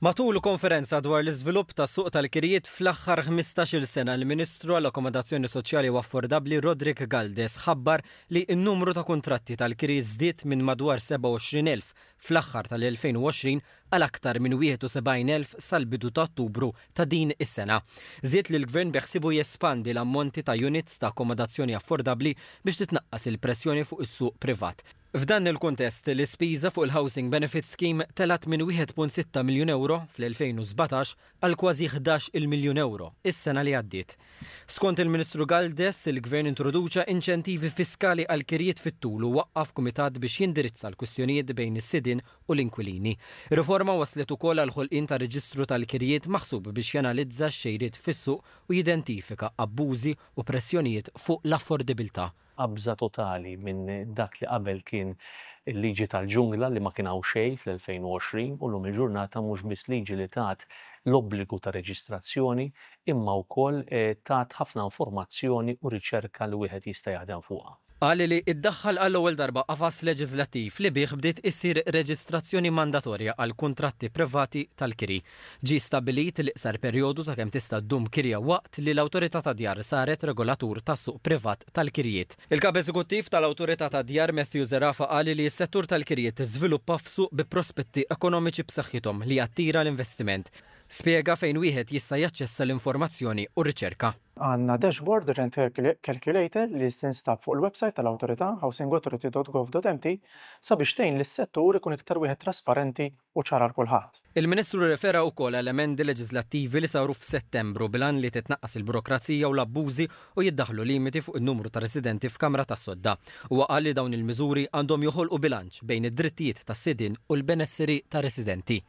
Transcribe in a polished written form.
Matul konferenza dwar l-iżvilupp tas suq tal-kirijiet fl-aħħar 15-il sena, l-Ministru għall-Akkomodazzjoni Soċjali u Affordabbli Rodrik Galdes ħabbar li n-numru ta' kuntratti tal-kirijiet żdied minn madwar 27,000 fl-aħħar tal-2020 għal aktar minn 71,000 sal-bidu ta' Ottubru ta' din is-sena. Żied li l-Gvern beħsibu jespandi l-ammonti ta' units ta' akkomodazzjoni affordabbli biex titnaqqas il-pressjoni fuq is-suq privat. F'dan il-kuntest l-ispiża fuq il-Housing Benefit Scheme telat minn 1.6 miljun euro fl-2017 għal kważi 11 miljun euro is-sena li għaddiet. Skont il-Ministru Galdes, il-Gvern introduċa inċentivi fiskali għal kirijiet fit-tul u waqqaf kumitat biex jindirizza l-kwistjonijiet bejn is-sidin u l-inkwilini. Riforma waslet ukoll għal ħolqien ta' reġistru tal-kirijiet maħsub biex janalizza x-xejriet fis-suq u jidentifika abbużi u pressjonijiet fuq l-affordabilità. Qabża totali minn dak li qabel kien il-liġi tal-ġungla li ma kien hawn xejn fl-2020 u llum il-ġurnata mhux biss liġi li tat l-obbligu ta' reġistrazzjoni imma wkoll tat ħafna informazzjoni u riċerka li wieħed jista' jaħdem fuqha. Qal li iddaħħal għall-ewwel darba qafas leġislattiv li bih bdiet issir reġistrazzjoni mandatorja għal kuntratti privati tal-kiri. Ġi stabbilit li qsar perjodu ta' kemm tista' ddum kirja waqt li l-Awtorità ta' Djar saret regolatur tas-suq privat tal-kirijiet. Il-Kap Eżekuttiv tal-Awtorità ta' Djar Matthew Zerafa qal li s-settur tal-kirijiet iżviluppa f'suq bi prospetti ekonomiċi b'saħħithom li jattira l-investiment. Spjega fejn wieħed jista' jaċċessa l-informazzjoni u r-riċerka. Għandna dashboard rent calculator li jinstab fuq il-website tal-Awtorità housingauthority.gov.mt sabiex tgħin lis-settur ikun iktar wieħed trasparenti u ċara l kulħadd. Il-Ministru rifera wkoll għal emendi leġislattivi li saru f'Settembru bilan li titnaqqas il-burokrazija u l-abbużi u jiddaħħlu limiti fuq in-numru ta' residenti f'Kamra tas-Sodda. Huwa qal li dawn il-miżuri għandhom joħolqu bilanċ bejn id-drittijiet tas-sidin u l-benesseri ta' residenti.